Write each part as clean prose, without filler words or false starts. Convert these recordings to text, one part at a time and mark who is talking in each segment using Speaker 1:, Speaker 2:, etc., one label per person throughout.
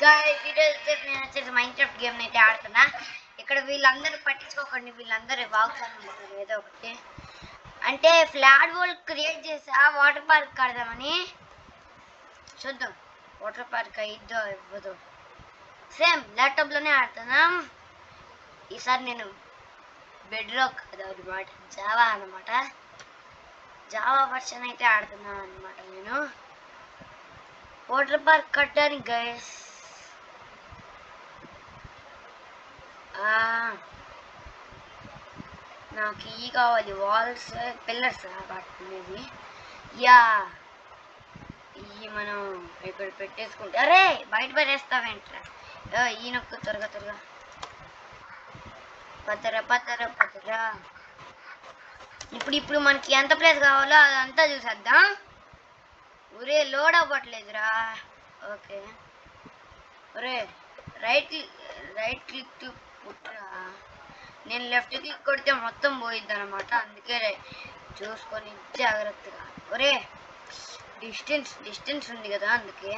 Speaker 1: Guys ఈరోజు నేను వచ్చేసి మైన్క్రాఫ్ట్ గేమ్ అయితే ఆడుతున్నా. ఇక్కడ వీళ్ళందరూ పట్టించుకోకండి, వీళ్ళందరూ బాగుంటారు ఏదో ఒకటి. అంటే ఫ్లాట్ వరల్డ్ క్రియేట్ చేసా వాటర్ పార్క్ ఆడదామని. చూద్దాం వాటర్ పార్క్ అయిద్దో ఇవ్వదు. సేమ్ ల్యాప్టాప్లోనే ఆడుతున్నాం. ఈసారి నేను బెడ్రాక్ అదనమాట, జావా అనమాట, జావా వర్షన్ అయితే ఆడుతున్నాను అనమాట. నేను వాటర్ పార్క్ కట్టడానికి గైస్ నాకు ఈ కావాలి, వాల్స్ పిల్లర్స్ కట్టుకునేది. యా ఇవి మనం ఇక్కడ పెట్టేసుకుంటే, అరే బయట పడేస్తావేంట్రా, ఈ నొక్కు త్వరగా త్వరగా పతరా పతరా పతరా. ఇప్పుడు మనకి ఎంత ప్లేస్ కావాలో అదంతా చూసేద్దాం. ఒరే లోడ్ అవ్వట్లేదురా. ఓకే ఒరే రైట్ క్లిక్ పుట్రా. నేను లెఫ్ట్ క్లిక్ కొడితే మొత్తం పోయిద్ది అనమాట, అందుకే చూసుకొని జాగ్రత్తగా. ఒరే డిస్టెన్స్ ఉంది కదా అందుకే.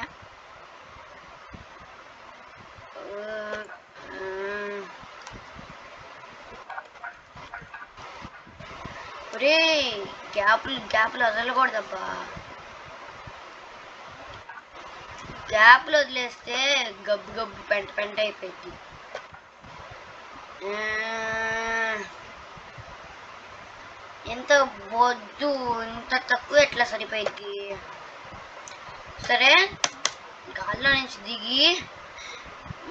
Speaker 1: ఒరే గ్యాప్లు వదలకూడదబ్బా. గ్యాప్లు వదిలేస్తే గబ్బు పెంట అయిపోయింది. ఎంత బొద్దు, ఇంత తక్కువ ఎట్లా సరిపోయింది. సరే గాల్లో నుంచి దిగి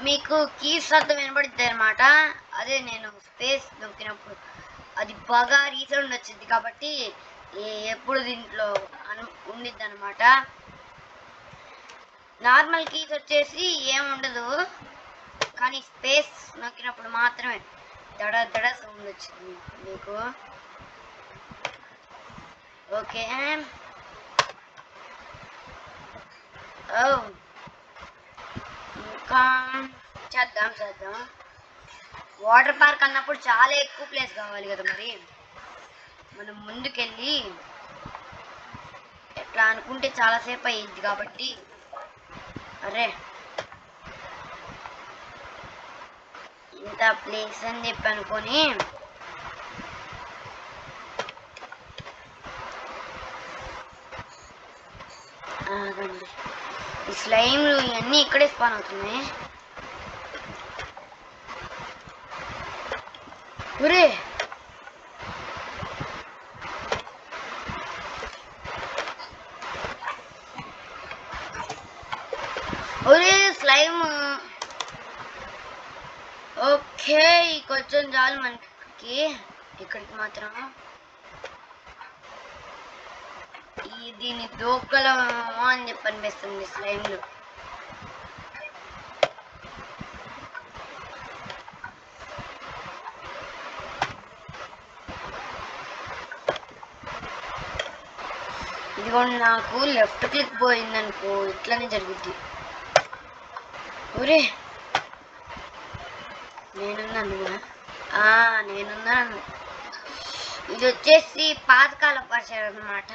Speaker 1: మీకు కీస్ శబ్దం వినబడుతుంది అనమాట. అదే నేను స్పేస్ నొక్కినప్పుడు అది బాగా రీసౌండ్ వచ్చింది కాబట్టి ఎప్పుడు దీంట్లో ఉండిద్ది అనమాట. నార్మల్ కీస్ వచ్చేసి ఏముండదు, కానీ స్పేస్ నొక్కినప్పుడు మాత్రమే దడ సౌండ్ వచ్చింది మీకు. ఓకే ఇంకా చేద్దాం. వాటర్ పార్క్ అన్నప్పుడు చాలా ఎక్కువ ప్లేస్ కావాలి కదా, మరి మనం ముందుకెళ్ళి ఎట్లా అనుకుంటే చాలాసేపు అయ్యిద్ది కాబట్టి. అరే ఇంత ప్లేస్ అని చెప్పి అనుకొని ఈ స్లైమ్లు ఇవన్నీ ఇక్కడే స్పాన్ అవుతున్నాయి. ఒరే స్లైమ్. ఓకే కొంచెం చాలు మనకి, ఇక్కడికి మాత్రం. దీన్ని దూకలమో అని చెప్పి అనిపిస్తుంది స్లైమ్లు. ఇదిగోండి నాకు లెఫ్ట్ క్లిక్ పోయిందనుకో ఇట్లనే జరుగుద్ది. ఒరే నేనున్నాను. ఇది వచ్చేసి పాతకాల వర్షన్ అనమాట,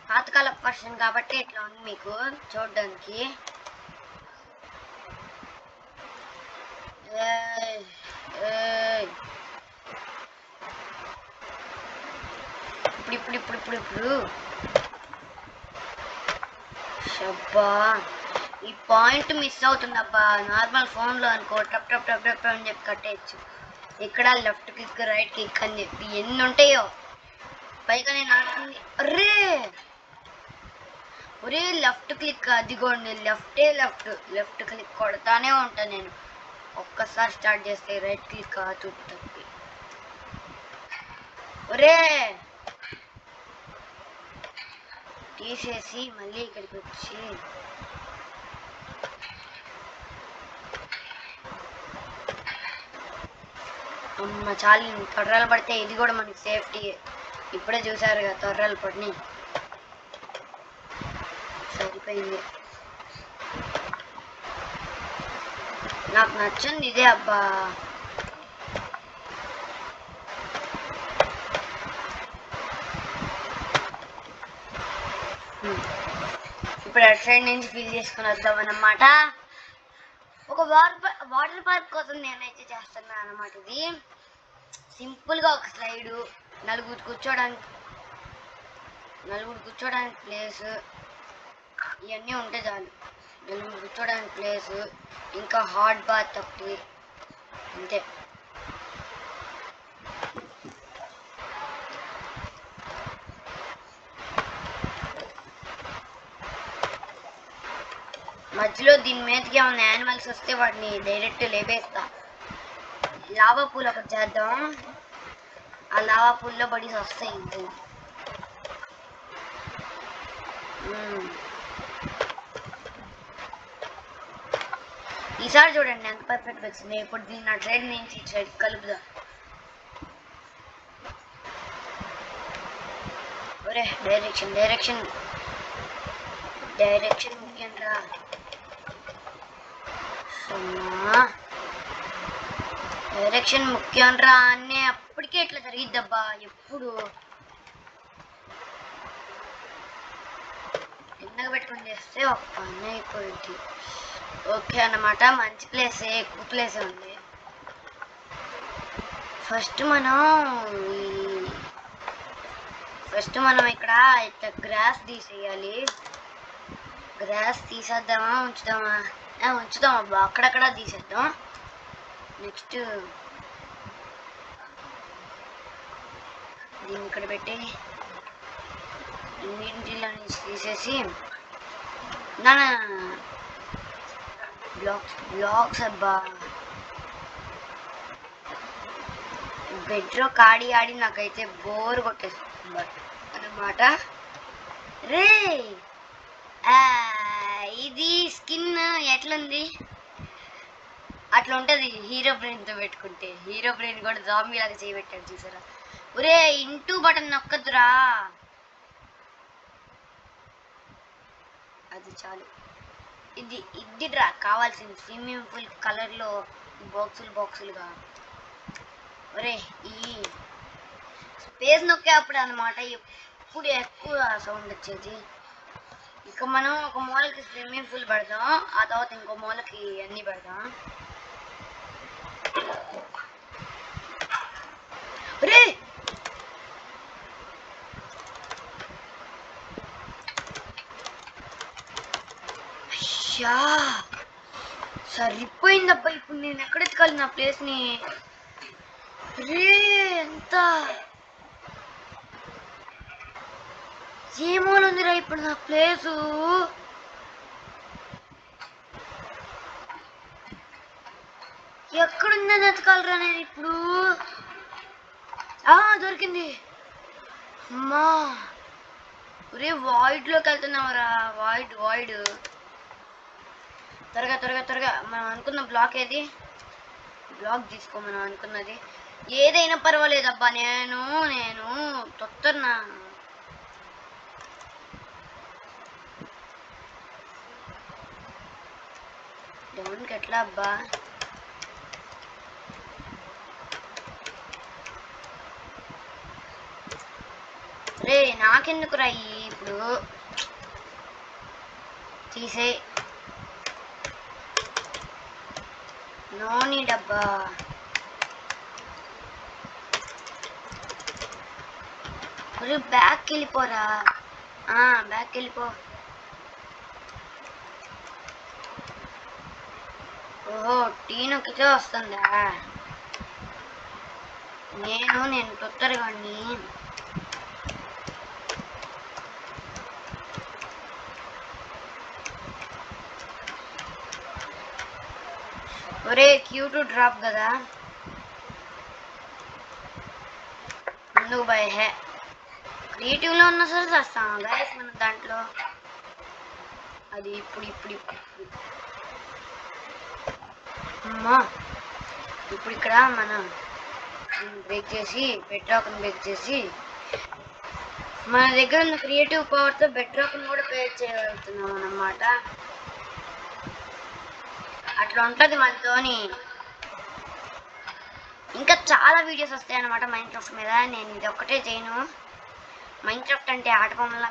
Speaker 1: పాతకాల వర్షన్ కాబట్టి ఇట్లా ఉంది మీకు చూడడానికి. ఇప్పుడు షబ్బా ఈ పాయింట్ మిస్ అవుతుందబ్బా. నార్మల్ ఫోన్లో అనుకో టప్ అని చెప్పి కట్టేయచ్చు. ఇక్కడ లెఫ్ట్ క్లిక్ రైట్ క్లిక్ అని చెప్పి ఎన్ని ఉంటాయో. పైగా నేను ఆడుతుంది. ఒరే లెఫ్ట్ క్లిక్, అదిగోండి లెఫ్ట్ క్లిక్ కొడతానే ఉంటాను నేను. ఒక్కసారి స్టార్ట్ చేస్తే రైట్ క్లిక్ తప్పి. ఒరే తీసేసి మళ్ళీ ఇక్కడికి వచ్చి అమ్మ చాలు. తొర్రలు పడితే ఇది కూడా మనకి సేఫ్టీ. ఇప్పుడే చూసారు కదా తొర్రలు పడినాయి, సరిపోయింది. నాకు నచ్చింది ఇదే అబ్బా. ఇప్పుడు అటు సైడ్ నుంచి ఫిల్ చేసుకుని వద్దాం అన్నమాట. ఒక వాటర్ పార్క్ కోసం నేనైతే చేస్తున్నాను అన్నమాట. ఇది సింపుల్గా ఒక స్లైడు, నలుగురు కూర్చోడానికి ప్లేస్, ఇవన్నీ ఉంటే చాలు. నలుగురు కూర్చోడానికి ప్లేస్, ఇంకా హాట్ బాత్ ఒకటి, అంతే. మధ్యలో దీని మీదకి ఏమైనా యానిమల్స్ వస్తే వాటిని డైరెక్ట్ లేపేస్తా. లావా పూల్ ఒకటి చేద్దాం, ఆ లావా పూల్లో బడీస్ వస్తాయి. ఇంతే. ఈసారి చూడండి ఎంత పర్ఫెక్ట్ వచ్చింది. ఇప్పుడు దీన్ని నా ట్రైడ్ నుంచి ట్రైడ్ కలుపుదా. ఒరే డైరెక్షన్ ముఖ్యం రా. డైరెక్షన్ ముఖ్యం రా అన్నీ అప్పటికే ఇట్లా జరిగిద్దబ్బా. ఎప్పుడు చిన్నగా పెట్టుకుని చేస్తే ఒక పని అయిపోయింది. ఓకే అన్నమాట. మంచి ప్లేసే, ఎక్కువ ప్లేసే ఉంది. ఫస్ట్ మనం ఇక్కడ ఇట్లా గ్రాస్ తీసేయాలి. గ్రాస్ తీసేద్దామా ఉంచుదామా అబ్బా, అక్కడక్కడ తీసేద్దాం. నెక్స్ట్ దీన్ని ఇక్కడ పెట్టి ఇన్నింటిలో నుంచి తీసేసి బ్లాక్స్ అబ్బా. బెడ్రోక్ ఆడి నాకైతే బోర్ కొట్టేస్తుంది అన్నమాట. రే ఇది స్కిన్ ఎట్లుంది? అట్లా ఉంటుంది హీరో బ్రెయిన్తో పెట్టుకుంటే. హీరో బ్రెయిన్ కూడా జాంబీ లాగా చేయబెట్టాడు చూసారా. ఒరే ఇంటూ బటన్ నొక్కదురా, అది చాలు. ఇదిరా కావాల్సింది. స్విమ్మింగ్ పూల్ కలర్లో బాక్సులుగా. ఒరే ఈ స్పేస్ నొక్కే అప్పుడు అన్నమాట ఎప్పుడు ఎక్కువ సౌండ్ వచ్చేది. ఇక మనం ఒక మూలకి స్విమ్మింగ్ పూల్ పెడదాం, ఆ తర్వాత ఇంకో మూలకి అన్నీ పెడదాం. ఒరే అయ్యా సరిపోయిందబ్బా. ఇప్పుడు నేను ఎక్కడ ఎత్తుకోవాలి నా ప్లేస్ని? రే ఎంత ఏమోనుందిరా ఇప్పుడు నా ప్లేసు. ఎక్కడుందని ఎత్తుకోవాలరా నేను ఇప్పుడు? దొరికింది. అమ్మా ఒరే వాయిడ్లోకి వెళ్తున్నావురా. వాయిడ్ త్వరగా మనం అనుకున్న బ్లాక్ ఏది? బ్లాక్ తీసుకో. మనం అనుకున్నది ఏదైనా పర్వాలేదబ్బా. నేను తొత్తన్నా. డౌన్కి ఎట్లా అబ్బా? రే నాకెందుకు రా ఇప్పుడు? తీసే నోని డబ్బా. బ్యాక్ వెళ్ళిపోరా. బ్యాక్ వెళ్ళిపో. ఓహో టీ నొక్కితే వస్తుందా? నేను తొత్తరగాన్ని. ఒరే Q2 డ్రాప్ కదా ముందుకు బాయ్. క్రియేటివ్లో ఉన్న సరే చేస్తాం గైస్ మనం దాంట్లో. అది ఇప్పుడు అమ్మా ఇప్పుడు ఇక్కడ మనం బ్రేక్ చేసి బెడ్రాక్ని బ్రేక్ చేసి మన దగ్గర ఉన్న క్రియేటివ్ పవర్తో బెడ్రాక్ని కూడా బ్రేక్ చేయగలుగుతున్నాం అన్నమాట. అట్లా ఉంటుంది మనతోని. ఇంకా చాలా వీడియోస్ వస్తాయి అన్నమాట మైన్క్రాఫ్ట్ మీద. నేను ఇది ఒక్కటే చేయను. మైన్క్రాఫ్ట్ అంటే ఆటబొమ్మల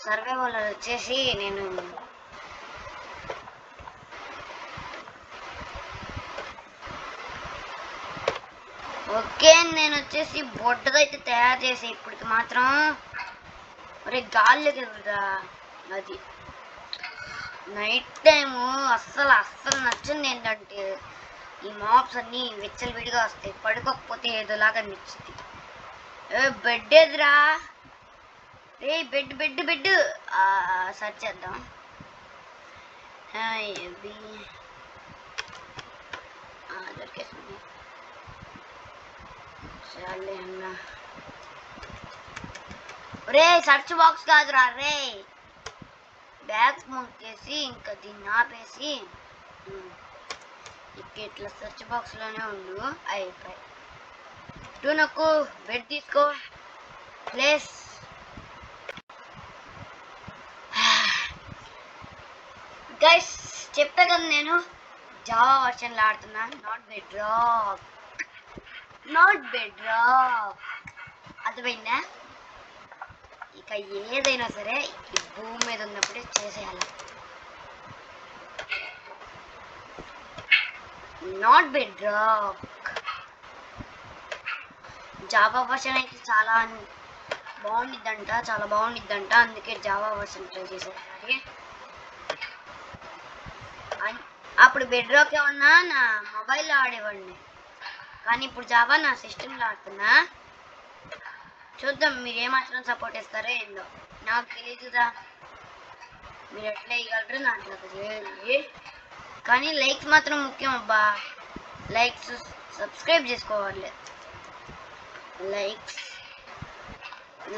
Speaker 1: సర్వైవల్ వచ్చేసి నేను ఓకే నేను వచ్చేసి బొడ్డదైతే తయారు చేసే ఇప్పటికి మాత్రం ఒరే గాల్లోకి ఎదురురా అది నైట్ టైము అస్సలు నచ్చింది ఏంటంటే ఈ మాప్స్ అన్నీ విచ్చలవిడిగా వస్తాయి, పడుకోకపోతే ఏదోలాగా అనిపించింది. బెడ్ ఎదురా రే, బెడ్ బెడ్ బెడ్ సర్చ్ చేద్దాం. దొరికేసింది చాలే అన్న. రే సర్చ్ బాక్స్ కాదురా రే, బ్యాగ్ మూసేసి ఇంకా దీన్ని ఆపేసి ఇట్లా సర్చ్ బాక్స్ లోనే ఉండు. అయిపోయి నాకు బెడ్ తీసుకో ప్లేస్. గైస్ చెప్పే కదా నేను జావా వర్షన్లో ఆడుతున్నా, నాట్ బెడ్ రాక్ అర్థమైందా? ఇక ఏదైనా సరే ఈ భూమి మీద ఉన్నప్పుడే చేసేయాలి, not bed rock. Java version అయితే చాలా బాగుండిద్దంట, అందుకే జావా వర్షన్ ట్రై చేసేసారి. అప్పుడు బెడ్ రాక్ ఏమన్నా నా మొబైల్లో ఆడేవాడిని, కానీ ఇప్పుడు జావా నా సిస్టంలో ఆడుతున్నా. చూద్దాం మీరు ఏమాత్రం సపోర్ట్ ఇస్తారో ఏందో, నాకు తెలియదురా. మీరు ఎట్లా వేయగలరు నాకు తెలియదు, కానీ లైక్స్ మాత్రం ముఖ్యం అబ్బా. లైక్స్ సబ్స్క్రైబ్ చేసుకోవాలి.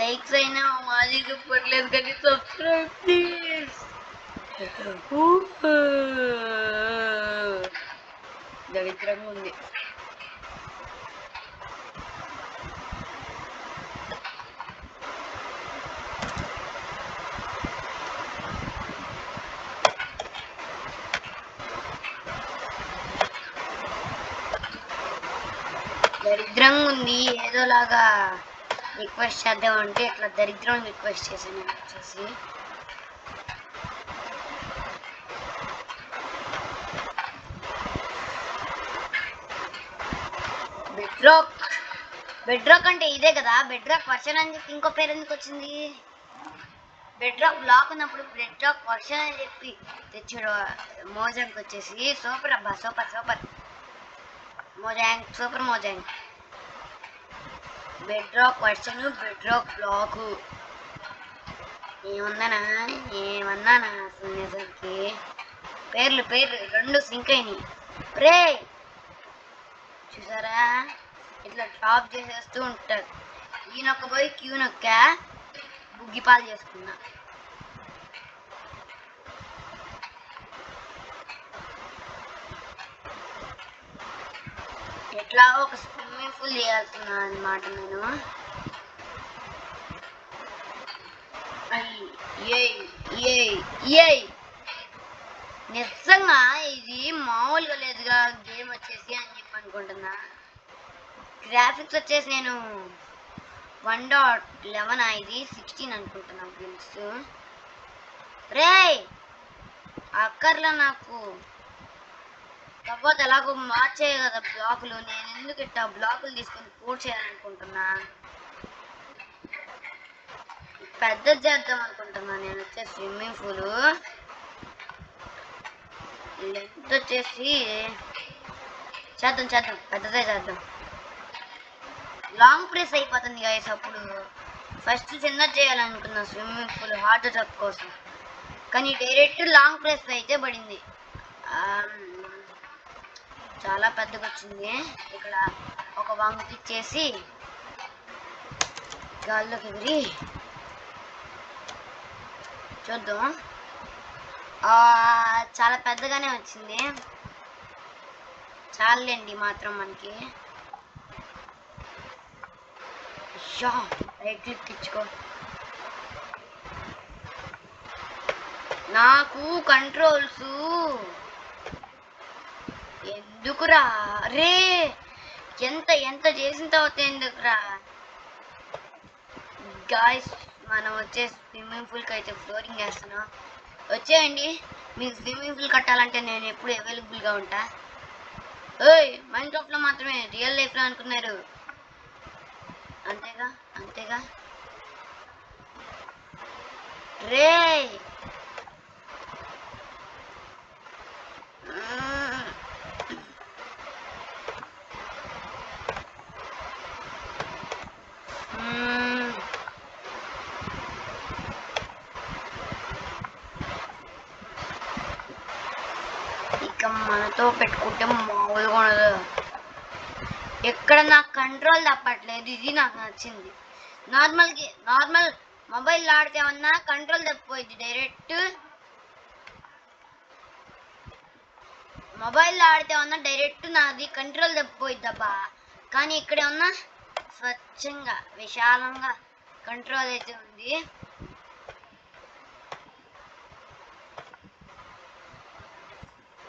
Speaker 1: లైక్స్ అయినా మాది పర్లేదు కానీ సబ్స్క్రైబ్ ప్లీజ్. దరిద్రంగా ఉంది. ఏదోలాగా రిక్వెస్ట్ చేద్దామంటే ఇట్లా దరిద్రం రిక్వెస్ట్ చేశాను వచ్చేసి. బెడ్ రాక్ అంటే ఇదే కదా, బెడ్ రాక్ వర్షన్ అని చెప్పి ఇంకో పేరు ఎందుకు వచ్చింది? బెడ్ రాక్ బ్లాక్ ఉన్నప్పుడు బెడ్ రాక్ వర్షన్ అని చెప్పి తెచ్చాడు మోజాంక్ వచ్చేసి. సూపర్ అబ్బా, super Mojang. Bedrock version, bedrock block ఏమన్నానా అసలు నిజానికి పేర్లు రెండు సింక్ అయినాయి. రే చూసారా ఇట్లా డ్రాప్ చేసేస్తూ ఉంటారు. ఈయనొక్క పోయి క్యూనొక్క బుగ్గిపాలు చేసుకున్నా. ఎట్లా ఒక స్విమ్మింగ్ పూల్ చేయాల్సిన అనమాట నేను. నిజంగా ఇది మామూలుగా లేదుగా గేమ్ వచ్చేసి అని చెప్పి అనుకుంటున్నా. గ్రాఫిక్స్ వచ్చేసి నేను 1.11 ఇది 16 అనుకుంటున్నాను తెలుసు. రే అక్కర్లా నాకు, కాకపోతే ఎలాగో మార్చేయ కదా బ్లాకులు. నేను ఎందుకు ఇట్టా బ్లాకులు తీసుకొని కోడ్ చేయాలనుకుంటున్నా, పెద్ద చేద్దాం అనుకుంటున్నా నేను. వచ్చేసి స్విమ్మింగ్ పూల్ లెంత్ వచ్చేసి చేద్దాం పెద్దదే చేద్దాం. లాంగ్ ప్రెస్ అయిపోతుంది గైస్. అప్పుడు ఫస్ట్ చిన్న చేయాలనుకున్నా స్విమ్మింగ్ పూల్ హార్ట్ టప్ కోసం, కానీ డైరెక్ట్ లాంగ్ ప్రెస్ అయితే పడింది. చాలా పెద్దగా వచ్చింది. ఇక్కడ ఒక వంగు ఇచ్చేసి గాల్లోకి ఎగిరి చూద్దాం. చాలా పెద్దగానే వచ్చింది. చాలండి మాత్రం మనకి. రైట్ క్లిక్ ఇచ్చుకో. నాకు కంట్రోల్స్ ఎందుకురా రే, ఎంత చేసిన తర్వాత ఎందుకురా గాయ్స్. మనం వచ్చే స్విమ్మింగ్ పూల్కి అయితే ఫ్లోరింగ్ వేస్తున్నాం. వచ్చేయండి, మీకు స్విమ్మింగ్ పూల్ కట్టాలంటే నేను ఎప్పుడు అవైలబుల్గా ఉంటా. మైన్క్రాఫ్ట్లో మాత్రమే, రియల్ లైఫ్లో అనుకున్నారు అంతేగా అంతేగా రే ఇక మనతో పెట్టుకుంటే మామూలుగా ఉండదు. ఎక్కడ నాకు కంట్రోల్ తప్పట్లేదు, ఇది నాకు నచ్చింది. నార్మల్ మొబైల్ ఆడితే ఏమన్నా కంట్రోల్ తప్పిపోయింది డైరెక్ట్. మొబైల్ ఆడితే ఏమన్నా డైరెక్ట్ నాది కంట్రోల్ తప్పిపోయిద్దబ్బా. కానీ ఇక్కడ ఏమన్నా స్వచ్ఛంగా విశాలంగా కంట్రోల్ అయితే ఉంది.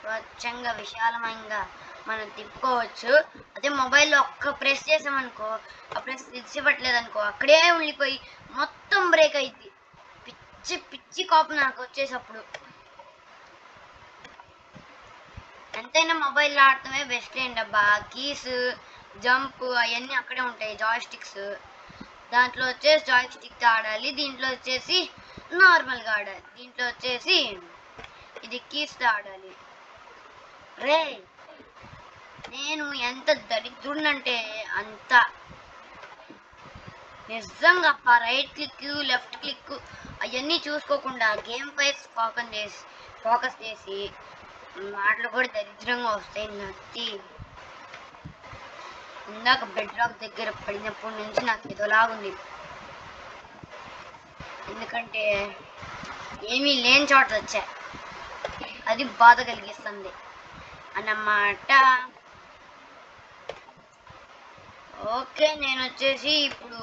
Speaker 1: స్వచ్ఛంగా విశాలమంగా మనం తిప్పుకోవచ్చు. అదే మొబైల్లో ఒక్క ప్రెస్ చేసామనుకో, ఆ ప్రెస్ ఇచ్చిపట్టలేదు అనుకో, అక్కడే ఉండిపోయి మొత్తం బ్రేక్ అయింది. పిచ్చి పిచ్చి కోపం నాకు వచ్చేసప్పుడు. ఎంతైనా మొబైల్ ఆడటమే బెస్ట్ ఏంటబ్బా. కీస్ జంప్ అవన్నీ అక్కడే ఉంటాయి, జాయ్ స్టిక్స్. దాంట్లో వచ్చేసి జాయ్ స్టిక్ ఆడాలి, దీంట్లో వచ్చేసి నార్మల్గా ఆడాలి, దీంట్లో వచ్చేసి ఇది కీస్తో ఆడాలి. రే నేను ఎంత దరిద్రుడంటే అంత నిజంగా రైట్ క్లిక్ లెఫ్ట్ క్లిక్ అవన్నీ చూసుకోకుండా గేమ్ పై ఫోకస్ చేసి మాటలు కూడా దరిద్రంగా వస్తాయి. నచ్చి ఇందాక బెడ్ రాక్ దగ్గర పడినప్పటి నుంచి నాకు ఏదోలాగుంది. ఎందుకంటే ఏమీ లేని చోట వచ్చా, అది బాధ కలిగిస్తుంది అన్నమాట. ఓకే, నేను వచ్చేసి ఇప్పుడు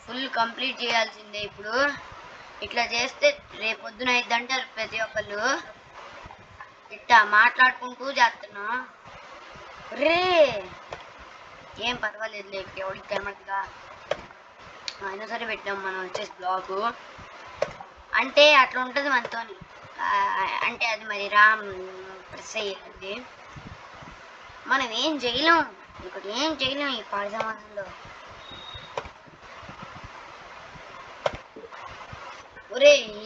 Speaker 1: ఫుల్ కంప్లీట్ చేయాల్సిందే. ఇప్పుడు ఇట్లా చేస్తే రేపొద్దున అయిద్దంటారు ప్రతి ఒక్కళ్ళు. ఇట్లా మాట్లాడుకుంటూ చేస్తున్నా. రే ఏం పర్వాలేదు, ఎవరికి కనబడుతుందా అయినా సరే పెట్టాం మనం వచ్చేసి బ్లాగు. అంటే అట్లా ఉంటుంది మనతోని. అంటే అది మరి ప్రెస్ అయ్యేది. మనం ఏం చేయలేం, ఇక్కడ ఏం చేయలేం ఈ పాడు సమాజంలో. ఒరే ఈ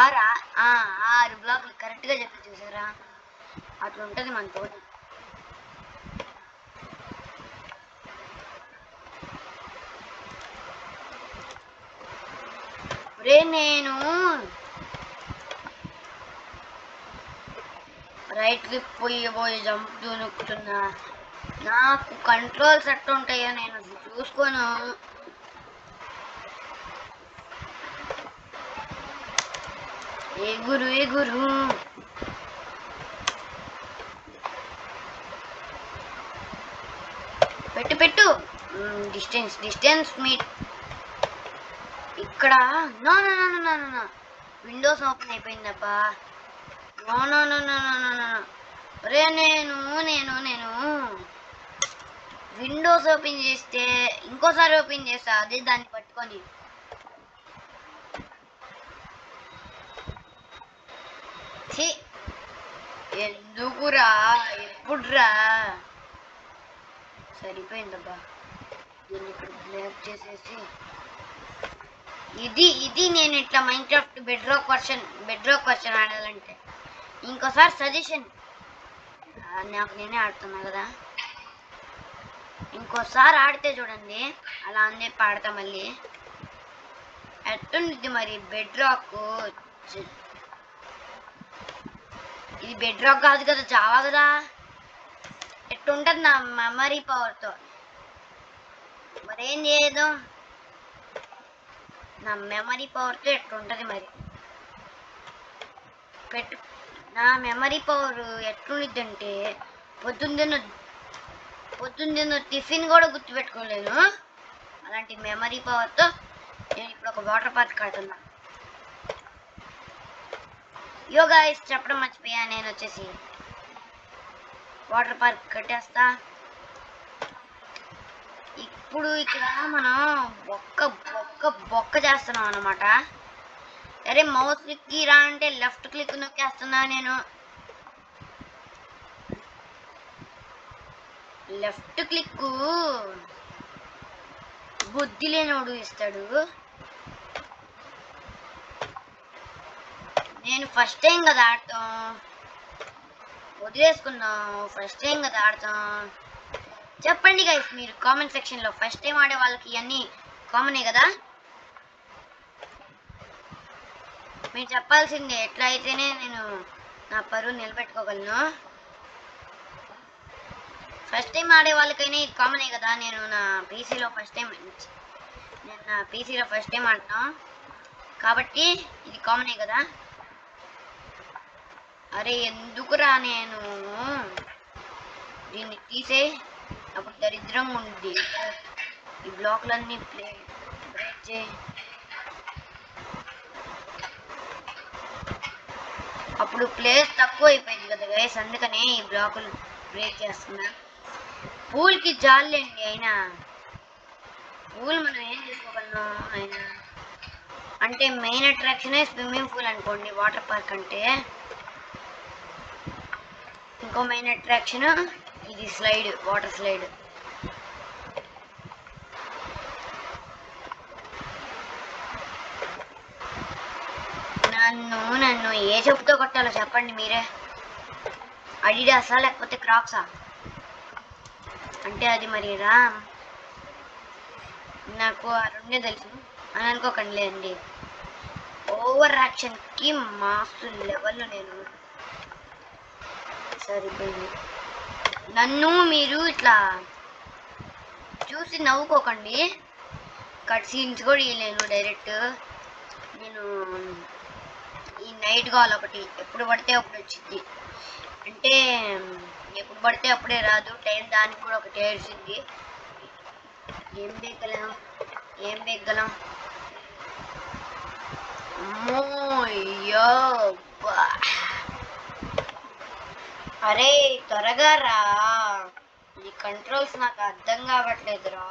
Speaker 1: 6 బ్లాక్లు కరెక్ట్గా చెప్పి చూసారా, అట్లా ఉంటుంది మనతో. ఒరే నేను రైట్ క్లిక్ పోయి జంప్ నొక్కుతున్నా, నాకు కంట్రోల్స్ ఎట్లా ఉంటాయో నేను అసలు చూసుకోను. ఎగురు పెట్టు డిస్టెన్స్ మీట్. ఇక్కడ నో విండోస్ ఓపెన్ అయిపోయిందబ్బా. నో రే నేను విండోస్ ఓపెన్ చేస్తే ఇంకోసారి ఓపెన్ చేస్తా, అదే దాన్ని పట్టుకొని. ఎందుకురా ఎప్పుడురా సరిపోయిందబ్బా. దీన్ని ఇక్కడ బ్లాక్ చేసేసి ఇది నేను ఇట్లా మైన్క్రాఫ్ట్ బెడ్ రాక్ వర్షన్ ఆడాలంటే ఇంకోసారి సజెషన్, నాకు నేనే ఆడుతున్నా కదా, ఇంకోసారి ఆడితే చూడండి అలా అని చెప్పి ఆడతా. మళ్ళీ ఎట్టుండిద్ది మరి బెడ్ రాక్. ఇది బెడ్ రాక్ కాదు కదా, జావా కదా. ఎట్టుంటది నా మెమరీ పవర్తో, మరేం చేయదు. నా మెమరీ పవర్తో ఎట్లుంటుంది మరి. నా మెమరీ పవర్ ఎట్లుండిద్దంటే పొద్దున్న టిఫిన్ కూడా గుర్తుపెట్టుకోలేను. అలాంటి మెమరీ పవర్తో నేను ఇప్పుడు ఒక వాటర్ పార్క్ కడుతున్నా. గైస్ చెప్పడం మర్చిపోయా, నేను వచ్చేసి వాటర్ పార్క్ కట్టేస్తా. ఇప్పుడు ఇక్కడ మనం బొక్క చేస్తున్నాం అన్నమాట. అరే మౌస్ క్లిక్ రా అంటే లెఫ్ట్ క్లిక్ నొక్కేస్తున్నా నేను. లెఫ్ట్ క్లిక్ బుద్ధి లేనోడు ఇస్తాడు. నేను ఫస్ట్ టైం కదా ఆడతాం, వదిలేసుకున్నాం. ఫస్ట్ టైం కదా ఆడతాం. చెప్పండి గైస్ మీరు కామెంట్ సెక్షన్లో. ఫస్ట్ టైం ఆడే వాళ్ళకి ఇవన్నీ కామనే కదా. మీరు చెప్పాల్సిందే, ఎట్లా అయితేనే నేను నా పరువు నిలబెట్టుకోగలను. ఫస్ట్ టైం ఆడే వాళ్ళకైనా ఇది కామనే కదా. నేను నా పీసీలో ఫస్ట్ టైం ఆడతాం కాబట్టి ఇది కామనే కదా. అరే ఎందుకురా, నేను దీన్ని తీసే అప్పుడు దరిద్రంగా ఉంది. ఈ బ్లాక్లన్నీ బ్రేక్ చేయి. అప్పుడు ప్లేస్ తక్కువ అయిపోయింది కదా గైస్, అందుకనే ఈ బ్లాకులు బ్రేక్ చేస్తున్నా. పూల్కి జాలండి, అయినా పూల్ మనం ఏం చేసుకోగలను అయినా. అంటే మెయిన్ అట్రాక్షనే స్విమ్మింగ్ పూల్ అనుకోండి వాటర్ పార్క్ అంటే. ఇంకో మెయిన్ అట్రాక్షన్ ఇది స్లైడ్, వాటర్ స్లైడ్. నన్ను ఏ చెప్పుతో కొట్టాలో చెప్పండి మీరే. అడిడాసా లేకపోతే క్రాక్సా? అంటే అది మరి రా, నాకు ఆ రెండే తెలుసు అని అనుకోకండి లేండి. ఓవర్ యాక్షన్కి మాస్ లెవెల్లో నేను సరిపోయింది. నన్ను మీరు ఇట్లా చూసి నవ్వుకోకండి. కట్ సీన్స్ కూడా ఇవ్వలేను డైరెక్ట్. నేను ఈ నైట్ కాల్ ఒకటి ఎప్పుడు పడితే అప్పుడు వచ్చింది. అంటే ఎప్పుడు పడితే అప్పుడే రాదు, టైం దానికి కూడా ఒకటి ఏడ్చింది. ఏం బేగలం అమ్మో. అరే త్వరగా రా, ఈ కంట్రోల్స్ నాకు అర్థం కావట్లేదురా.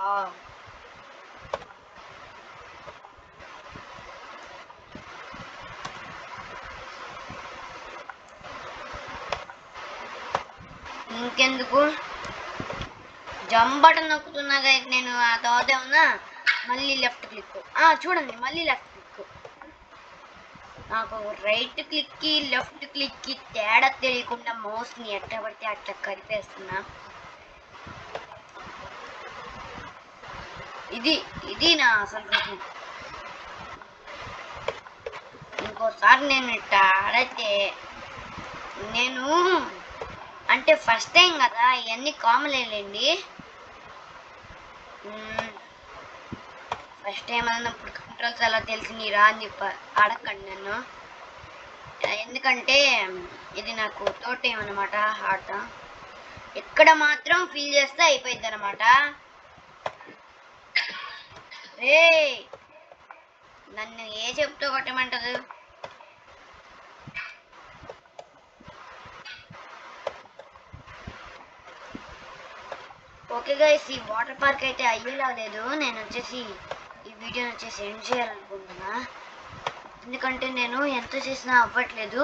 Speaker 1: ఇంకెందుకు జంప్ బటన్ నొక్కుతున్నా గైస్ నేను. ఆ తర్వాత ఏమన్నా మళ్ళీ లెఫ్ట్ క్లిక్. చూడండి మళ్ళీ లెఫ్ట్ క్లిక్. నాకు రైట్ క్లిక్కి లెఫ్ట్ క్లిక్కి తేడా తెలియకుండా మౌస్ని ఎట్లా పడితే అట్లా కరిపేస్తున్నా. ఇది నా అసలు రూపం. ఇంకోసారి నేను ఇట్లా ఆడితే నేను అంటే ఫస్ట్ టైం కదా ఇవన్నీ కామన్లేండి. ఫస్ట్ టైం అన్నప్పుడు కంట్రోల్స్ ఎలా తెలిసినరా అని చెప్పి అడగండి నన్ను. ఎందుకంటే ఇది నాకు థర్డ్ టైం అనమాట ఆట. ఎక్కడ మాత్రం ఫీల్ చేస్తే అయిపోయింది అనమాట. రే నన్ను ఏ చెప్తూ కొట్టమంటదు. ఓకే గైస్, ఈ వాటర్ పార్క్ అయితే అయ్యేలా లేదు. నేను వచ్చేసి ఈ వీడియోని వచ్చేసి ఎండ్ చేయాలనుకుంటున్నా. ఎందుకంటే నేను ఎంత చేసినా అవ్వట్లేదు.